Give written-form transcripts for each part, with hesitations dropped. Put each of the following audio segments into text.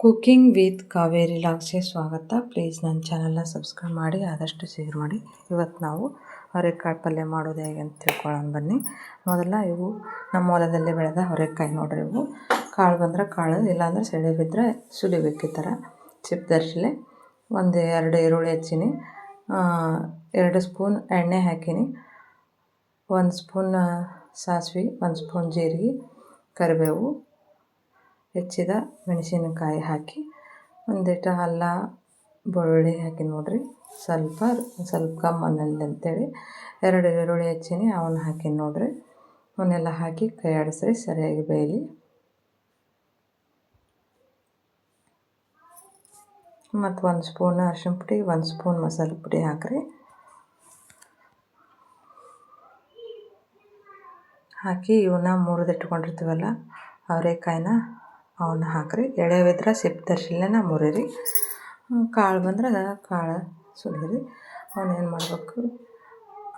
Cooking with Kaveri ಲಾಗ್ಸ್ಗೆ ಸ್ವಾಗತ. Please ನನ್ನ ಚಾನಲ್ನ ಸಬ್ಸ್ಕ್ರೈಬ್ ಮಾಡಿ, ಆದಷ್ಟು ಶೇರ್ ಮಾಡಿ. ಇವತ್ತು ನಾವು ಅವರೆಕಾಳು ಪಲ್ಯ ಮಾಡೋದು ಹೇಗೆ ಅಂತ ತಿಳ್ಕೊಳ್ಳೋಣ ಬನ್ನಿ. ಮೊದಲ ಇವು ನಮ್ಮ ಹೊಲದಲ್ಲಿ ಬೆಳೆದ ಅವರೆಕಾಯಿ ನೋಡ್ರಿ. ಇವು ಕಾಳು ಬಂದ್ರೆ ಕಾಳು, ಇಲ್ಲಾಂದ್ರೆ ಸೆಳೆ ಬಿದ್ದರೆ ಸುಲಿಬೇಕು. ಈ ಥರ ಚಿಪ್ಪದರ್ಶಿಲೆ ಒಂದು 2 ಈರುಳ್ಳಿ ಹೆಚ್ಚಿನಿ, 2 ಸ್ಪೂನ್ ಎಣ್ಣೆ ಹಾಕಿನಿ, 1 ಸ್ಪೂನ್ ಸಾಸಿವೆ, 1 ಸ್ಪೂನ್ ಜೀರಿಗೆ, ಕರಿಬೇವು, ಹೆಚ್ಚಿದ ಮೆಣಸಿನಕಾಯಿ ಹಾಕಿ, ಒಂದಿಟ್ಟು ಅಲ್ಲ ಬೆಳ್ಳುಳ್ಳಿ ಹಾಕಿ ನೋಡ್ರಿ. ಸ್ವಲ್ಪ ಕಮ್ಮನಲ್ಲಿ ಅಂತೇಳಿ 2 ಈರುಳ್ಳಿ ಹೆಚ್ಚಿನಿ, ಅವನ್ನ ಹಾಕಿ ನೋಡ್ರಿ. ಅವನ್ನೆಲ್ಲ ಹಾಕಿ ಕೈ ಆಡಿಸ್ರಿ, ಸರಿಯಾಗಿ ಬೇಯಲಿ. ಮತ್ತು 1 ಸ್ಪೂನ್ ಅರಿಶಿನ ಪುಡಿ, 1 ಸ್ಪೂನ್ ಮಸಾಲೆ ಪುಡಿ ಹಾಕ್ರಿ. ಹಾಕಿ ಇವನ್ನ ಮುರಿದಿಟ್ಕೊಂಡಿರ್ತೀವಲ್ಲ ಅವರೆಕಾಯಿನ ಅವನ್ನ ಹಾಕ್ರಿ. ಎಳೆವಿದ್ರೆ ಸಿಪ್ಪದರ್ಶಿಲೆನ ಮುರಿರಿ. ಕಾಳು ಬಂದ್ರೆ ಕಾಳು ಸುಲಿರಿ. ಅವನ್ನೇನು ಮಾಡಬೇಕು,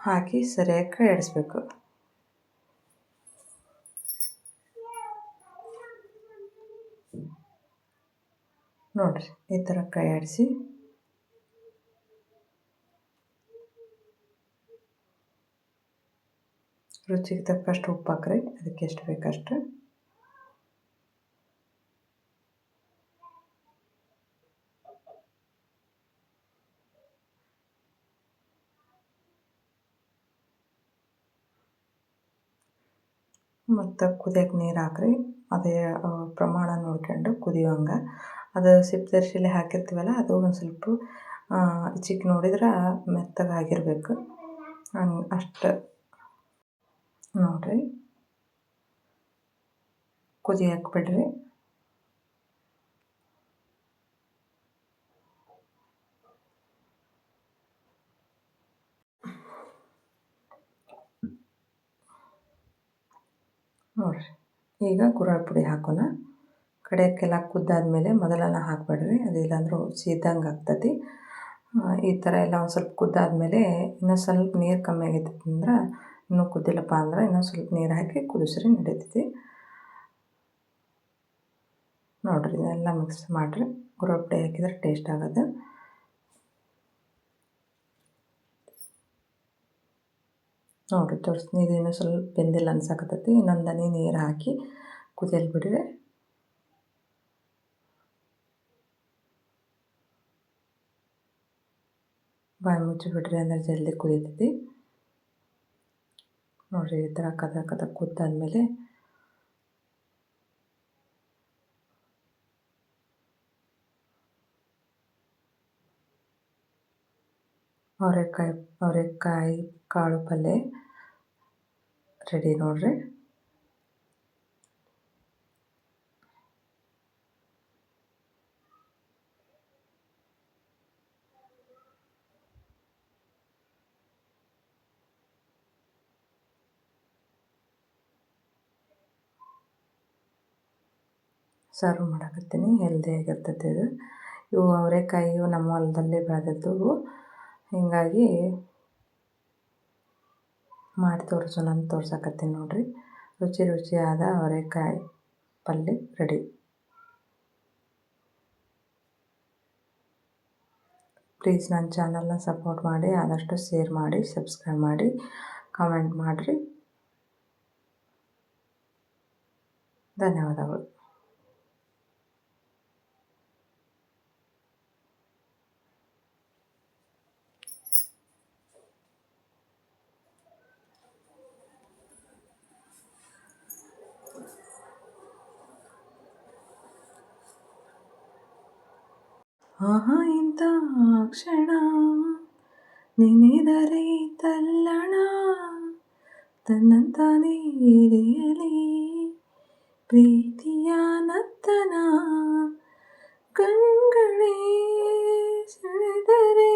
ಹಾಕಿ ಸರಿಯಾಗಿ ಕೈ ಆಡಿಸ್ಬೇಕು. ನೋಡಿರಿ, ಈ ಥರ ಕೈ ಆಡಿಸಿ ರುಚಿಗೆ ತಕ್ಕಷ್ಟು ಉಪ್ಪು ಹಾಕ್ರಿ. ಅದಕ್ಕೆ ಎಷ್ಟು ಬೇಕಷ್ಟು. ಮತ್ತು ಕುದಿಯೋಕೆ ನೀರು ಹಾಕ್ರಿ. ಅದೇ ಪ್ರಮಾಣ ನೋಡ್ಕೊಂಡು ಕುದಿಯೋಂಗೆ. ಅದು ಸಿಪ್ಪದರ್ಶಿಲೆ ಹಾಕಿರ್ತೀವಲ್ಲ, ಅದು ಒಂದು ಸ್ವಲ್ಪ ಚಿಕ್ಕ ನೋಡಿದ್ರೆ ಮೆತ್ತಗಾಗಿರ್ಬೇಕು. ಅಷ್ಟು ನೋಡಿರಿ, ಕುದಿಯೋಕೆ ಬಿಡ್ರಿ. ನೋಡಿರಿ, ಈಗ ಗುರಾಳ್ ಪುಡಿ ಹಾಕೋಣ. ಕಡೆಯಕ್ಕೆಲ್ಲ ಕುದ್ದಾದ್ಮೇಲೆ ಮೊದಲೆಲ್ಲ ಹಾಕಬೇಡ್ರಿ, ಅದಿಲ್ಲಾಂದ್ರೆ ಸೀದಂಗೆ ಆಗ್ತದೆ. ಈ ಥರ ಎಲ್ಲ ಒಂದು ಸ್ವಲ್ಪ ಕುದ್ದಾದ್ಮೇಲೆ ಇನ್ನೂ ಸ್ವಲ್ಪ ನೀರು ಕಮ್ಮಿ ಆಗೈತೆ ಅಂದ್ರೆ, ಇನ್ನೂ ಕುದ್ದಿಲ್ಲಪ್ಪ ಅಂದ್ರೆ ಇನ್ನೂ ಸ್ವಲ್ಪ ನೀರು ಹಾಕಿ ಕುದಿಸ್ರಿ, ನಡೀತೈತಿ. ನೋಡಿರಿ, ಇದೆಲ್ಲ ಮಿಕ್ಸ್ ಮಾಡಿರಿ. ಗುರಾಳ್ ಪುಡಿ ಹಾಕಿದ್ರೆ ಟೇಸ್ಟ್ ಆಗೋದು. ನೋಡಿರಿ, ತೋರಿಸ್ತೀನಿ. ಇದು ಇನ್ನೂ ಸ್ವಲ್ಪ ಬೆಂದಿಲ್ಲ ಅನ್ಸಕತ್ತೈತಿ. ಇನ್ನೊಂದು ಹನಿ ನೀರು ಹಾಕಿ ಕುದಿಯಲು ಬಿಡ್ರಿ. ಬಾಯಿ ಮುಚ್ಚಿ ಬಿಡ್ರಿ, ಅಂದರೆ ಜಲ್ದಿ ಕುದೀತೈತಿ. ನೋಡಿರಿ, ಈ ಥರ ಕದ ಕುದ್ದಾದ್ಮೇಲೆ ಅವರೆಕಾಯಿ ಕಾಳು ಪಲ್ಯ ರೆಡಿ ನೋಡಿರಿ. ಸರ್ವ್ ಮಾಡಕತ್ತೀನಿ. ಹೆಲ್ದಿಯಾಗಿರ್ತೈತೆ ಇದು. ಇವು ಅವರೆಕಾಯಿ ನಮ್ಮ ಹೊಲದಲ್ಲಿ ಬೆಳೆದಿದ್ದು, ಹೀಗಾಗಿ ಮಾಡಿ ತೋರ್ಸಕತ್ತೀನಿ ನೋಡಿರಿ. ರುಚಿಯಾದ ಅವರೆಕಾಯಿ ಪಲ್ಯ ರೆಡಿ. ಪ್ಲೀಸ್ ನನ್ನ ಚಾನಲ್ನ ಸಪೋರ್ಟ್ ಮಾಡಿ, ಆದಷ್ಟು ಶೇರ್ ಮಾಡಿ, ಸಬ್ಸ್ಕ್ರೈಬ್ ಮಾಡಿ, ಕಾಮೆಂಟ್ ಮಾಡಿರಿ. ಧನ್ಯವಾದಗಳು. ಆಹಾ ಇಂಥ ಕ್ಷಣ ನೆನೆದರೆ ತಲ್ಲಣ, ತನ್ನಂತಾನೇ ಇರಿಯಲಿ ಪ್ರೀತಿಯ ನರ್ತನ, ಕಣ್ಗಳೇ ಸೆಳೆದರೆ